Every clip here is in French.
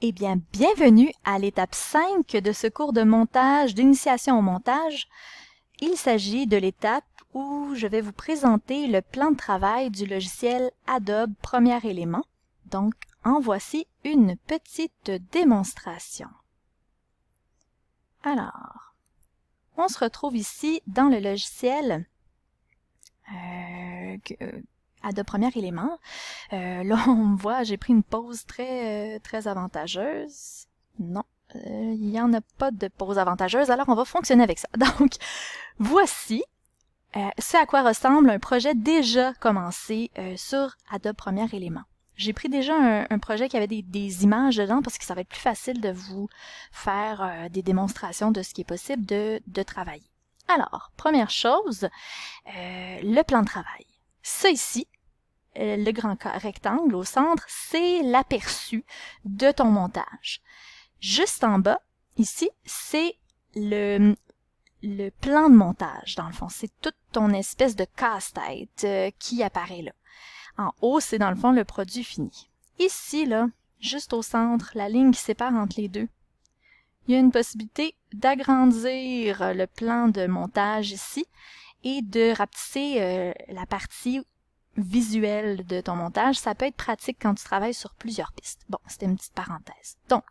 Eh bien, bienvenue à l'étape 5 de ce cours de montage, d'initiation au montage. Il s'agit de l'étape où je vais vous présenter le plan de travail du logiciel Adobe Premiere Élément. Donc, en voici une petite démonstration. Alors, on se retrouve ici dans le logiciel Adobe Premiere Élément. Là, on me voit, j'ai pris une pause très avantageuse. Non, il n'y en a pas de pause avantageuse, alors on va fonctionner avec ça. Donc, voici ce à quoi ressemble un projet déjà commencé sur Adobe Premiere Élément. J'ai pris déjà un projet qui avait des images dedans parce que ça va être plus facile de vous faire des démonstrations de ce qui est possible de travailler. Alors, première chose, le plan de travail. Ça ici, le grand rectangle au centre, c'est l'aperçu de ton montage. Juste en bas, ici, c'est le plan de montage, dans le fond. C'est toute ton espèce de casse-tête qui apparaît là. En haut, c'est dans le fond le produit fini. Ici, là, juste au centre, la ligne qui sépare entre les deux, il y a une possibilité d'agrandir le plan de montage ici et de rapetisser la partie visuelle de ton montage. Ça peut être pratique quand tu travailles sur plusieurs pistes. Bon, c'était une petite parenthèse. Donc,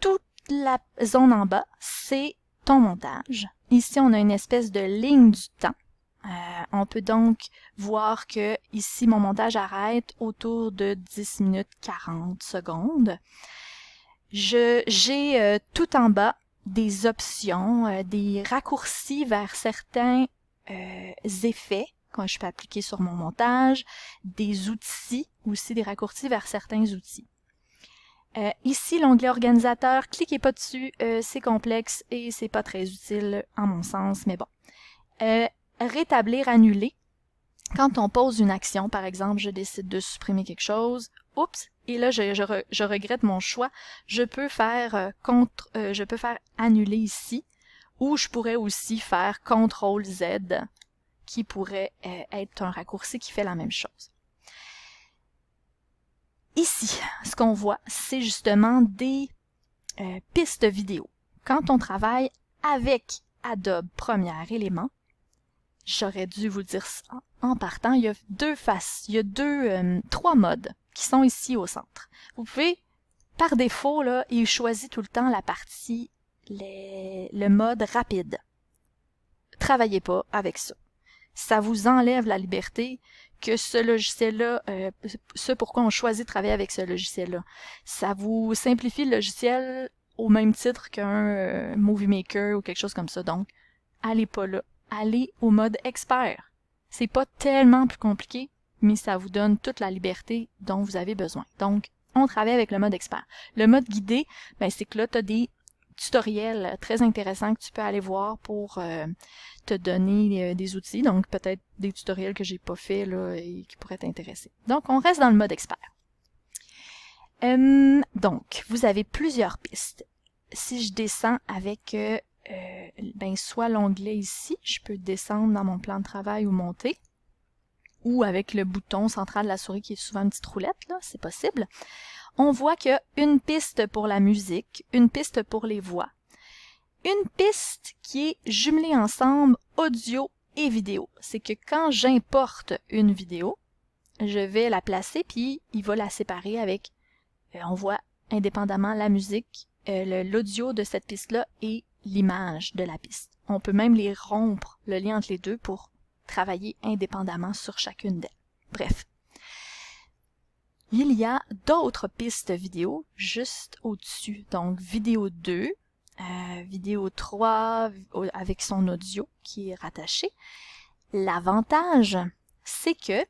toute la zone en bas, c'est ton montage. Ici, on a une espèce de ligne du temps. On peut donc voir que ici, mon montage arrête autour de 10 minutes 40 secondes. J'ai tout en bas des options, des raccourcis vers certains effets que je peux appliquer sur mon montage, des outils, aussi des raccourcis vers certains outils. Ici, l'onglet organisateur, cliquez pas dessus, c'est complexe et c'est pas très utile à mon sens, mais bon. Rétablir, annuler. Quand on pose une action, par exemple, je décide de supprimer quelque chose, oups, et là je regrette mon choix, je peux faire je peux faire annuler ici, ou je pourrais aussi faire CTRL Z, qui pourrait être un raccourci qui fait la même chose. Ici, ce qu'on voit, c'est justement des pistes vidéo. Quand on travaille avec Adobe Premiere Élément, j'aurais dû vous dire ça en partant, il y a trois modes qui sont ici au centre. Vous pouvez, par défaut, là, il choisit tout le temps la partie, le mode rapide. Travaillez pas avec ça. Ça vous enlève la liberté que ce logiciel-là, ce pourquoi on choisit de travailler avec ce logiciel-là. Ça vous simplifie le logiciel au même titre qu'un Movie Maker ou quelque chose comme ça. Donc, allez pas là. Allez au mode expert. C'est pas tellement plus compliqué, mais ça vous donne toute la liberté dont vous avez besoin. Donc, on travaille avec le mode expert. Le mode guidé, ben, c'est que là, tu as des tutoriels très intéressants que tu peux aller voir pour te donner des outils. Donc, peut-être des tutoriels que j'ai pas fait là et qui pourraient t'intéresser. Donc, on reste dans le mode expert. Donc, vous avez plusieurs pistes. Si je descends avec ben, soit l'onglet ici, je peux descendre dans mon plan de travail ou monter, ou avec le bouton central de la souris qui est souvent une petite roulette, là, c'est possible. On voit qu'il y a une piste pour la musique, une piste pour les voix, une piste qui est jumelée ensemble audio et vidéo. C'est que quand j'importe une vidéo, je vais la placer puis il va la séparer avec, on voit indépendamment la musique, l'audio de cette piste-là et l'image de la piste. On peut même les rompre, le lien entre les deux, pour travailler indépendamment sur chacune d'elles. Bref. Il y a d'autres pistes vidéo juste au-dessus. Donc, vidéo 2, vidéo 3 avec son audio qui est rattaché. L'avantage, c'est que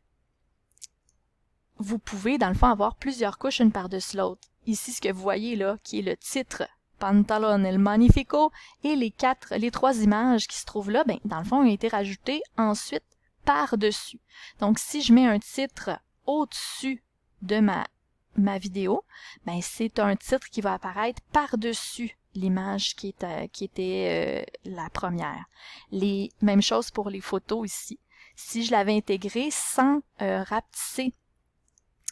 vous pouvez, dans le fond, avoir plusieurs couches une par-dessus l'autre. Ici, ce que vous voyez là, qui est le titre Pantalon El Magnifico, et les trois images qui se trouvent là, ben, dans le fond, ont été rajoutées ensuite par-dessus. Donc, si je mets un titre au-dessus de ma vidéo, ben, c'est un titre qui va apparaître par-dessus l'image qui était la première. Même chose pour les photos ici. Si je l'avais intégré sans rapetisser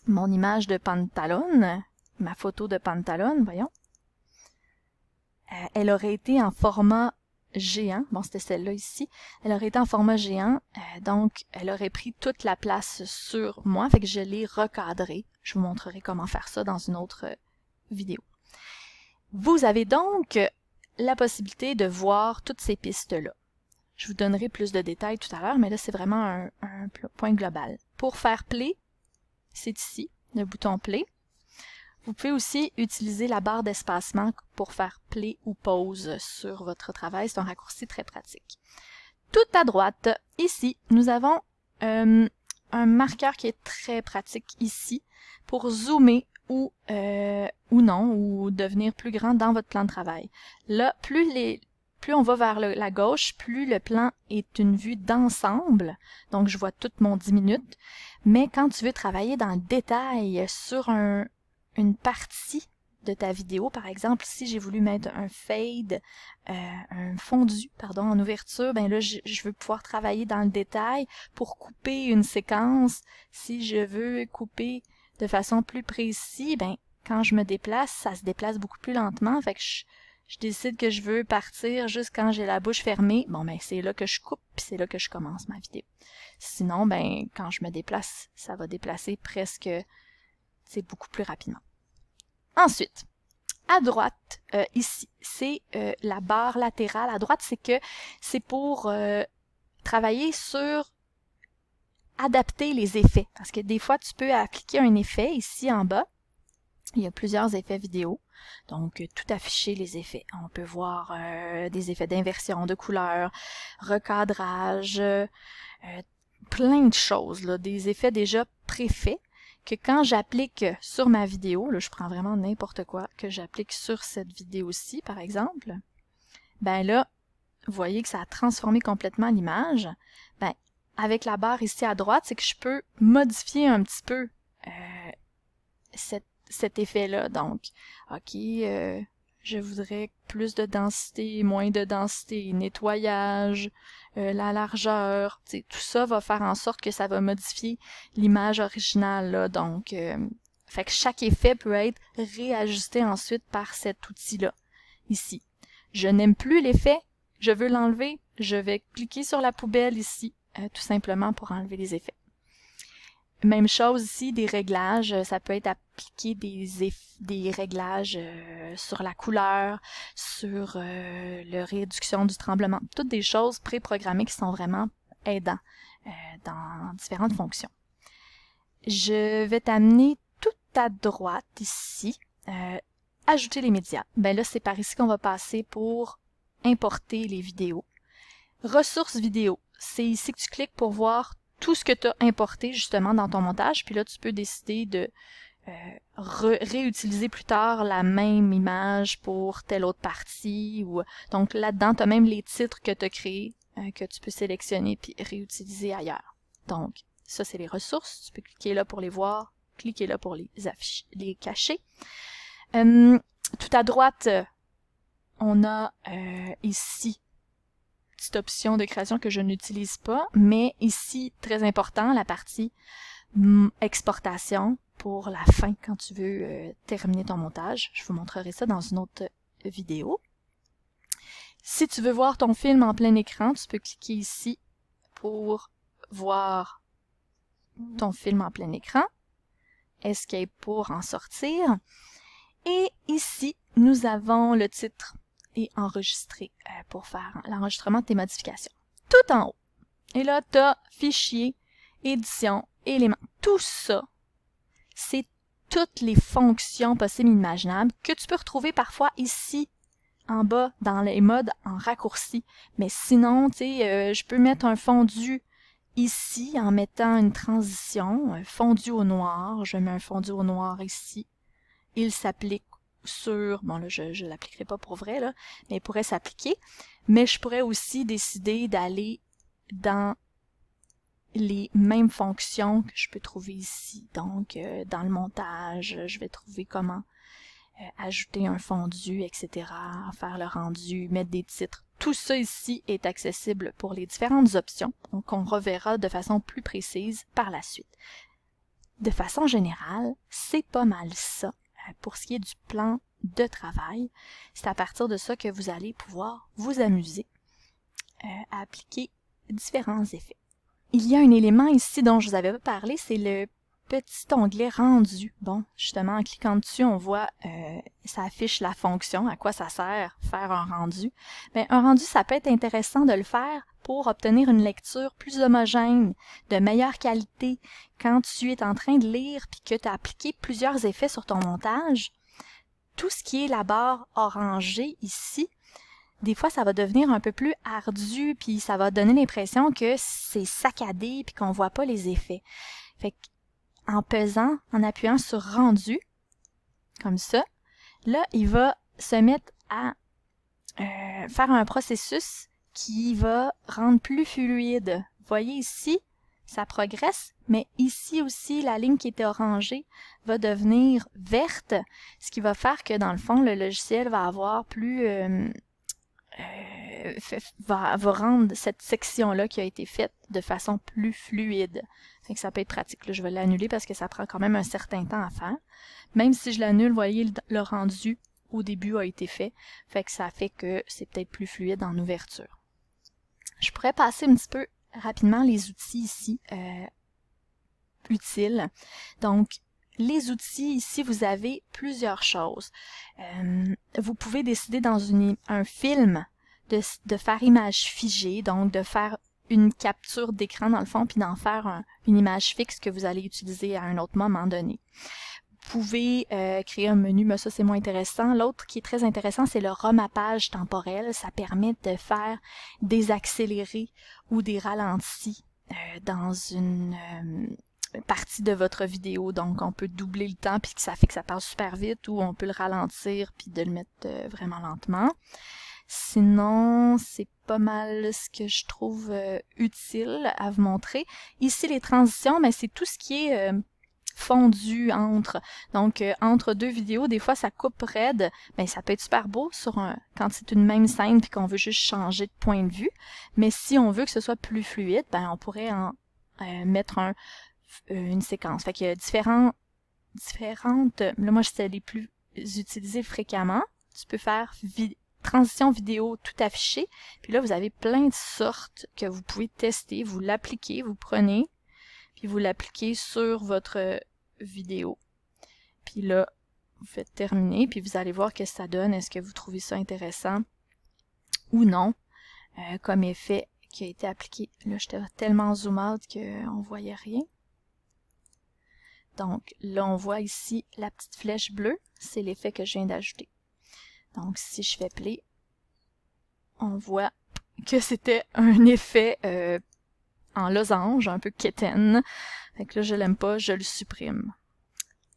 mon image de pantalon, ma photo de pantalon, voyons, elle aurait été en format géant. Bon, c'était celle-là ici. Elle aurait été en format géant, donc elle aurait pris toute la place sur moi, fait que je l'ai recadrée. Je vous montrerai comment faire ça dans une autre vidéo. Vous avez donc la possibilité de voir toutes ces pistes-là. Je vous donnerai plus de détails tout à l'heure, mais là, c'est vraiment un point global. Pour faire play, c'est ici, le bouton play. Vous pouvez aussi utiliser la barre d'espacement pour faire play ou pause sur votre travail. C'est un raccourci très pratique. Tout à droite, ici, nous avons un marqueur qui est très pratique ici pour zoomer ou non, ou devenir plus grand dans votre plan de travail. Là, plus on va vers la gauche, plus le plan est une vue d'ensemble. Donc, je vois tout mon 10 minutes. Mais quand tu veux travailler dans le détail sur une partie de ta vidéo, par exemple, si j'ai voulu mettre un fade, un fondu, pardon, en ouverture, ben là, je veux pouvoir travailler dans le détail pour couper une séquence. Si je veux couper de façon plus précise, ben, quand je me déplace, ça se déplace beaucoup plus lentement, fait que je décide que je veux partir juste quand j'ai la bouche fermée. Bon, ben, c'est là que je coupe, puis c'est là que je commence ma vidéo. Sinon, ben, quand je me déplace, ça va déplacer presque, c'est beaucoup plus rapidement. Ensuite, à droite, ici, c'est la barre latérale. À droite, c'est pour travailler sur adapter les effets. Parce que des fois, tu peux appliquer un effet ici en bas. Il y a plusieurs effets vidéo. Donc, tout afficher les effets. On peut voir des effets d'inversion de couleur, recadrage, plein de choses, là, des effets déjà préfaits que quand j'applique sur ma vidéo, là, je prends vraiment n'importe quoi que j'applique sur cette vidéo-ci, par exemple, ben là, vous voyez que ça a transformé complètement l'image. Ben, avec la barre ici à droite, c'est que je peux modifier un petit peu cet effet-là. Donc, OK, je voudrais plus de densité, moins de densité, nettoyage, la largeur, tout ça va faire en sorte que ça va modifier l'image originale, là. Donc, fait que chaque effet peut être réajusté ensuite par cet outil-là, ici. Je n'aime plus l'effet, je veux l'enlever, je vais cliquer sur la poubelle ici, tout simplement pour enlever les effets. Même chose ici, des réglages, ça peut être appliquer des réglages sur la couleur, sur la réduction du tremblement, toutes des choses préprogrammées qui sont vraiment aidants dans différentes fonctions. Je vais t'amener tout à droite ici, ajouter les médias. Ben là, c'est par ici qu'on va passer pour importer les vidéos. Ressources vidéo, c'est ici que tu cliques pour voir tout ce que tu as importé justement dans ton montage, puis là tu peux décider de réutiliser plus tard la même image pour telle autre partie. Donc là-dedans, tu as même les titres que tu as créés que tu peux sélectionner puis réutiliser ailleurs. Donc ça, c'est les ressources. Tu peux cliquer là pour les voir, cliquer là pour les afficher, les cacher. Tout à droite, on a ici petite option de création que je n'utilise pas, mais ici, très important, la partie exportation pour la fin quand tu veux terminer ton montage. Je vous montrerai ça dans une autre vidéo. Si tu veux voir ton film en plein écran, tu peux cliquer ici pour voir ton film en plein écran. Escape pour en sortir. Et ici, nous avons le titre et enregistrer pour faire l'enregistrement de tes modifications. Tout en haut. Et là, tu as fichier, édition, éléments. Tout ça, c'est toutes les fonctions possibles et imaginables que tu peux retrouver parfois ici, en bas, dans les modes en raccourci. Mais sinon, tu sais, je peux mettre un fondu ici en mettant une transition, un fondu au noir. Je mets un fondu au noir ici. Il s'applique sur, bon là je l'appliquerai pas pour vrai là, mais il pourrait s'appliquer, mais je pourrais aussi décider d'aller dans les mêmes fonctions que je peux trouver ici. Donc dans le montage, je vais trouver comment ajouter un fondu, etc., faire le rendu, mettre des titres. Tout ça ici est accessible pour les différentes options, donc on reverra de façon plus précise par la suite. De façon générale, c'est pas mal ça. pour ce qui est du plan de travail. C'est à partir de ça que vous allez pouvoir vous amuser à appliquer différents effets. Il y a un élément ici dont je vous avais pas parlé, c'est le petit onglet rendu. Bon, justement, en cliquant dessus, on voit, ça affiche la fonction, à quoi ça sert faire un rendu. Mais un rendu, ça peut être intéressant de le faire pour obtenir une lecture plus homogène, de meilleure qualité. Quand tu es en train de lire puis que tu as appliqué plusieurs effets sur ton montage, tout ce qui est la barre orangée ici, des fois, ça va devenir un peu plus ardu, puis ça va donner l'impression que c'est saccadé, puis qu'on voit pas les effets. Fait qu'en pesant, en appuyant sur rendu, comme ça, là, il va se mettre à faire un processus qui va rendre plus fluide. Vous voyez ici, ça progresse, mais ici aussi, la ligne qui était orangée va devenir verte, ce qui va faire que, dans le fond, le logiciel va avoir plus... va rendre cette section-là qui a été faite de façon plus fluide. Fait que ça peut être pratique. Là, je vais l'annuler parce que ça prend quand même un certain temps à faire. Même si je l'annule, vous voyez, le rendu au début a été fait. Fait que ça fait que c'est peut-être plus fluide en ouverture. Je pourrais passer un petit peu rapidement les outils ici utiles. Donc, les outils, ici, vous avez plusieurs choses. Vous pouvez décider dans un film de faire image figée, donc de faire une capture d'écran dans le fond, puis d'en faire une image fixe que vous allez utiliser à un autre moment donné. Vous pouvez créer un menu, mais ça c'est moins intéressant. L'autre qui est très intéressant, c'est le remappage temporel. Ça permet de faire des accélérés ou des ralentis dans une partie de votre vidéo. Donc on peut doubler le temps puis que ça fait que ça passe super vite, ou on peut le ralentir puis de le mettre vraiment lentement. Sinon, c'est pas mal ce que je trouve utile à vous montrer. Ici, les transitions, mais c'est tout ce qui est fondu entre. Donc, entre deux vidéos, des fois, ça coupe raide. Mais ça peut être super beau quand c'est une même scène puis qu'on veut juste changer de point de vue. Mais si on veut que ce soit plus fluide, ben on pourrait mettre une séquence. Fait qu'il y a différentes... Là, moi, c'est les plus utilisées fréquemment. Tu peux faire transition vidéo tout affiché. Puis là, vous avez plein de sortes que vous pouvez tester. Vous l'appliquez, vous prenez, puis vous l'appliquez sur votre vidéo. Puis là, vous faites terminer, puis vous allez voir qu'est-ce que ça donne. Est-ce que vous trouvez ça intéressant ou non, comme effet qui a été appliqué. Là, j'étais tellement zoom out qu'on voyait rien. Donc, là, on voit ici la petite flèche bleue. C'est l'effet que je viens d'ajouter. Donc, si je fais play, on voit que c'était un effet en losange, un peu quétaine. Fait que là, je l'aime pas, je le supprime.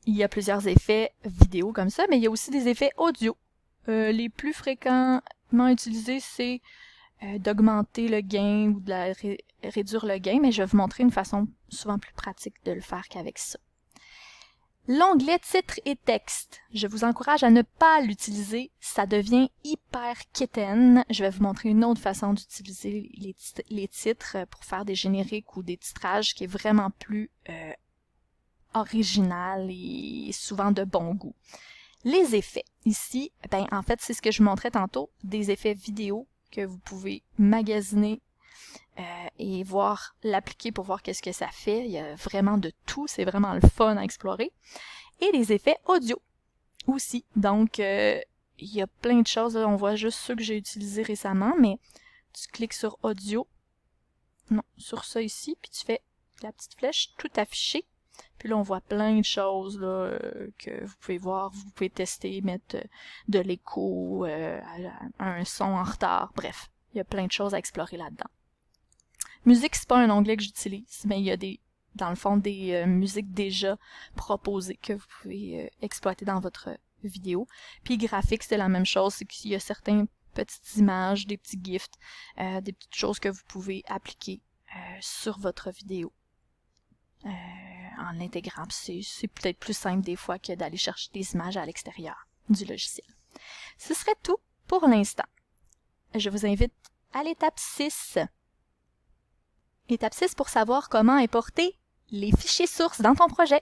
Il y a plusieurs effets vidéo comme ça, mais il y a aussi des effets audio. Les plus fréquemment utilisés, c'est d'augmenter le gain ou de réduire le gain, mais je vais vous montrer une façon souvent plus pratique de le faire qu'avec ça. L'onglet titre et texte, je vous encourage à ne pas l'utiliser, ça devient hyper quétaine. Je vais vous montrer une autre façon d'utiliser les titres pour faire des génériques ou des titrages qui est vraiment plus original et souvent de bon goût. Les effets, ici, ben en fait c'est ce que je vous montrais tantôt, des effets vidéo que vous pouvez magasiner et voir l'appliquer pour voir qu'est-ce que ça fait. Il y a vraiment de tout, c'est vraiment le fun à explorer. Et les effets audio aussi. Donc, il y a plein de choses. Là, on voit juste ceux que j'ai utilisés récemment, mais tu cliques sur audio, non, sur ça ici, puis tu fais la petite flèche tout affichée. Puis là, on voit plein de choses là, que vous pouvez voir, vous pouvez tester, mettre de l'écho, un son en retard, bref. Il y a plein de choses à explorer là-dedans. Musique, c'est pas un onglet que j'utilise, mais il y a dans le fond, des musiques déjà proposées que vous pouvez exploiter dans votre vidéo. Puis graphique, c'est la même chose, c'est qu'il y a certaines petites images, des petits gifs, des petites choses que vous pouvez appliquer sur votre vidéo en l'intégrant. C'est peut-être plus simple des fois que d'aller chercher des images à l'extérieur du logiciel. Ce serait tout pour l'instant. Je vous invite à l'étape 6. Étape 6 pour savoir comment importer les fichiers sources dans ton projet.